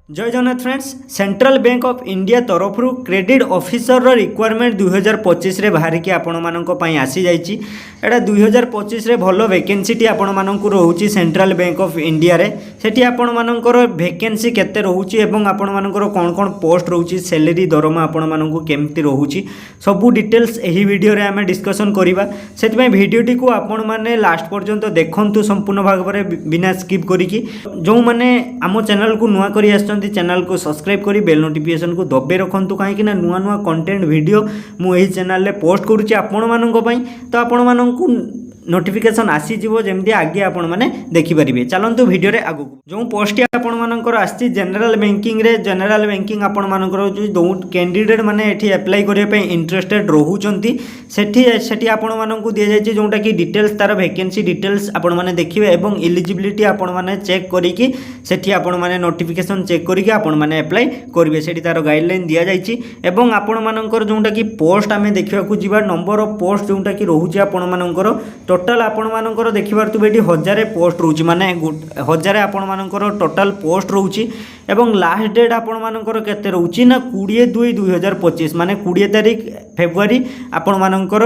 जय Jagannath friends. Central bank of India तरफ credit officer requirement 2025 रे बाहर की आपण मानक पई आसी जाइछि। एटा 2025 रे भलो वैकेंसी आपण मानक रहउछि सेंट्रल बैंक ऑफ इंडिया रे। सेठी आपण मानकर वैकेंसी केते रहउछि एवं आपण मानकर कोन कोन पोस्ट रहउछि, सैलरी दरमा आपण मानक केमति रहउछि, सब डिटेल्स एही वीडियो रे हमें डिस्कशन करिबा। सेति पई वीडियोटी को आपण माने लास्ट पर्यंत देखंतु संपूर्ण भाग रे बिना स्किप करिकि। जो माने आमो चैनल को नुआ करि आछन चैनल को सब्सक्राइब करी बेल नोटिफिकेशन को दबे रखंतु, कहीं नुआ नुआ कंटेंट वीडियो मुझे चैनल रे पोस्ट करुच्ची आपण मानक पई। तो आपण मानक नोटिफिकेशन आसीजिवो जेमती आगे आपण माने देखि परिबे। चलंतु वीडियो रे आगु जो पोस्ट आपण मानकर आसी जनरल बैंकिंग रे, जनरल बैंकिंग आपण मानकर जो कैंडिडेट माने एठी अप्लाई करिया पे इंटरेस्टेड रहउचंती सेठी आपण मानकु दिया जायछि जोंटा कि डिटेल्स तार वैकेंसी डिटेल्स आपण माने देखिबे एवं एलिजिबिलिटी आपण माने चेक करिकि सेठी आपण माने नोटिफिकेशन चेक करिकि आपण माने अप्लाई करिवे। सेठी तार गाइडलाइन दिया जायछि एवं आपण मानकर जोंटा कि पोस्ट आमे देखिबा को जिबा नंबर ऑफ पोस्ट जोंटा कि रहउछि आपण मानकर टोटाल आपण मानकर देखिबारतु बेटी 1000 पोस्ट रहउछि, माने 1000 आपण मानकर टोटाल पोस्ट रहउछि एवं लास्ट डेट आपण मानकर केते रहउछि ना 20/2/2025 माने 20 तारिख फेब्रुआरी आपण मानकर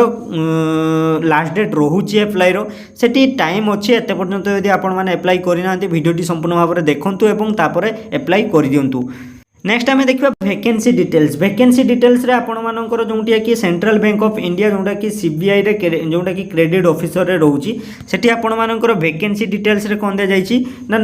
लास्ट डेट रहउछि अप्लाई रो। सेठी टाइम अछि एते पर्यंत यदि आपण माने अप्लाई करिनांती वीडियोटी संपूर्ण भाव में देखंतु एवं तापरे अप्लाई करि दियंतु। नेक्स्ट आम देखा वैकेंसी डिटेल्स। वैकेंसी डिटेल्स रे आपण मानकर जोंटिया कि सेंट्रल बैंक ऑफ इंडिया जोंटा कि सीबीआई रे जोंटा कि क्रेडिट ऑफिसर रे रहउछि सेठी आपण मानकर वैकेंसी डिटेल्स रे कोन दे जाइछि ना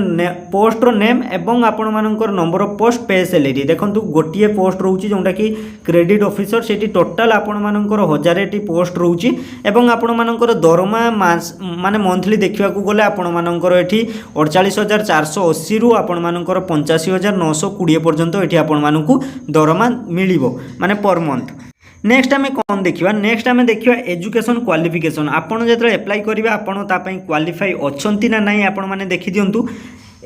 पोस्ट रो नेम एवं आपण मानकर नंबर ऑफ पोस्ट पे सैलरी। देखंतु गोटिए पोस्ट रहउछि जोंटा कि क्रेडिट ऑफिसर, सेठी टोटल आपण मानकर 1000 टी पोस्ट रहउछि एवं आपण मानकर दरमा मास माने मंथली देखिबा को गले आपण मानकर एठी 48480 रु आपण मानकर 85920 पर्यंत आपण मानकु दरमा मिलिबो माने पर मंथ। नेक्स्ट आमे कौन देखिबा, नेक्स्ट आमे देखिबा एजुकेशन क्वालिफिकेशन। आपण जेतले अप्लाई करिबा आपण ता पई क्वालिफाई अछंती ना नाही आपण माने देखि दियंतु।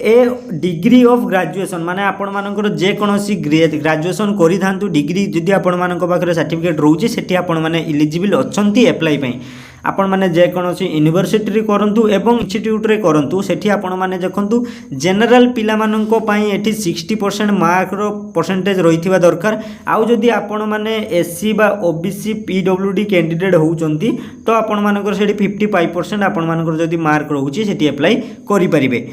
ए डिग्री ऑफ ग्रेजुएशन माने आपण मानकर जे कोनोसी ग्रेजुएशन करि थांतु डिग्री जदि आपण मानक पाखरे सर्टिफिकेट रहउची सेठी आपण माने एलिजिबल अछंती अप्लाई पई। आपण माने जे कोनोसी यूनिवर्सिटी रे करंतु एवं इंस्टीट्यूट रे करंतु सेठी आपण माने देखंतु जनरल पिला माननको पई एठी 60% मार्क रो परसेंटेज रहिथिबा दरकार। आउ जदि आपण माने एससी बा ओबीसी पीडब्ल्यूडी कैंडिडेट होउचंती तो आपण मानकर सेठी 55% आपण मानकर जदि मार्क रहउची सेठी अप्लाई करि परिबे।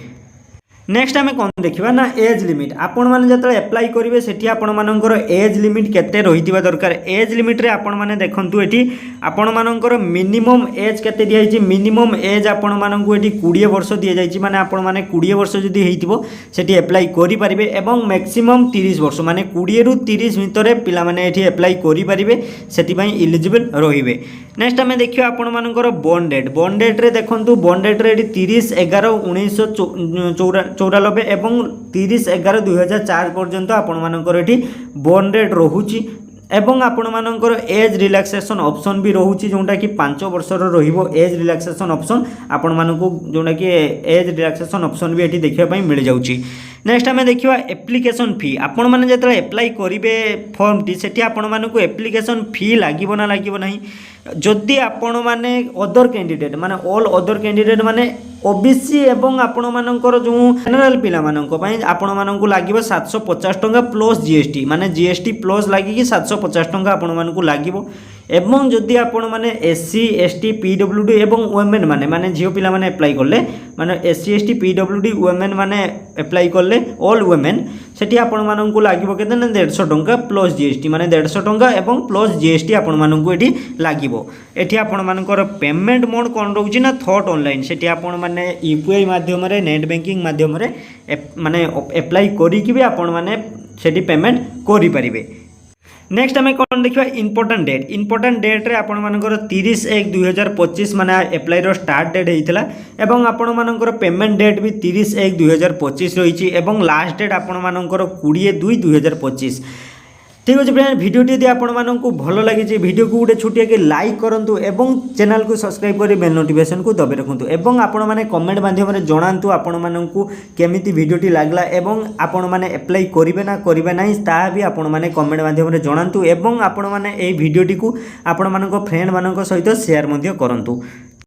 नेक्स्ट आमे कौन देखिबा ना एज लिमिट। आपण माने जतले अप्लाई करिवे सेठी आपण मानकर एज लिमिट केते रहितिबा दरकार। एज लिमिट रे आपण माने देखंतु एठी आपण मानकर मिनिमम एज केते दिया जायछि। मिनिमम एज आपण मानकु एठी 20 वर्ष दिया जायछि, माने आपण माने 20 वर्ष जदि हेइतिबो सेठी अप्लाई करि परिबे एवं मैक्सिमम 30 वर्ष माने 20 रु 30 भितरे पिला माने एठी अप्लाई करि परिबे, सेठी पई एलिजिबल रहिबे। नेक्स्ट आमे देखियो आपण मानकर बॉन्ड डेट। बॉन्ड डेट रे देखंतु बॉन्ड डेट रे एठी 30/11/1994 एवं 30/11/2004 पर्यंत आपण मानकर एठी बॉन्ड डेट रहउची एवं आपण मानकर एज रिलैक्सेशन ऑप्शन भी रहउची जोंटा कि 5 वर्ष रो रहिबो एज रिलैक्सेशन ऑप्शन। आपण मानकु जोंटा कि एज रिलैक्सेशन ऑप्शन भी एठी देखिबा पई मिल जाउची। नेक्स्ट आमे देखिबा एप्लिकेशन फी। आपण माने जतले अप्लाई करिवे फॉर्म टी सेठी आपण मानकु एप्लिकेशन फी लागिबो ना लागिबो नाही। जदि आपण माने अदर कैंडिडेट माने ऑल अदर कैंडिडेट माने ओबीसी एवं आपण मानकर जो जनरल पिला मानक पई आपण मानकु लागिबो 750 टंका प्लस जीएसटी माने जीएसटी प्लस लागि कि 750 टंका आपण मानकु लागिबो। एवं जदि आपण माने एससी एसटी पीडब्ल्यूडी एवं वुमेन माने माने झियो पिला माने अप्लाई करले माने एससी एसटी पीडब्ल्यूडी वुमेन माने अप्लाई करले ऑल वुमेन सेठी आपण मानकु लागिबो केते ना 150 टंका प्लस जीएसटी माने 150 टंका एवं प्लस जीएसटी आपण मानकु एठी लागिबो। एठी आपण मानकर पेमेंट मोड कोन रहउची ना थॉट ऑनलाइन। सेठी आपण माने यूपीआई माध्यम रे नेट बैंकिंग माध्यम रे माने अप्लाई करी कि भी आपण माने सेठी पेमेंट करि परिबे। नेक्स्ट आमे कौन देखिबा इंपोर्टेंट डेट। इंपोर्टेंट डेट रे आपण मानकर 30/1/2025 माने अप्लाई रो स्टार्ट डेट हेइतला एवं आपण मानकर पेमेंट डेट भी 30/1/2025 रहिछि एवं लास्ट डेट आपण मानकर 20/2/2025। ठीक अच्छे फ्रेंड, वीडियोटी यदि आपण मानकु भलो लागिछि वीडियो को गोटे छोटिया के लाइक करंतु एवं चैनल को सब्सक्राइब करी बेल नोटिफिकेशन को दबे रखंतु एवं आपण माने कमेंट माध्यम रे जणांतु आपण मानकु केमिति वीडियोटी लागला एवं आपण माने अप्लाई करिवे ना करिवे नाही ता भी आपण माने कमेंट माध्यम रे जणांतु एवं आपण माने एई वीडियोटी को आपण मानक फ्रेंड मानक सहित शेयर मध्य करंतु।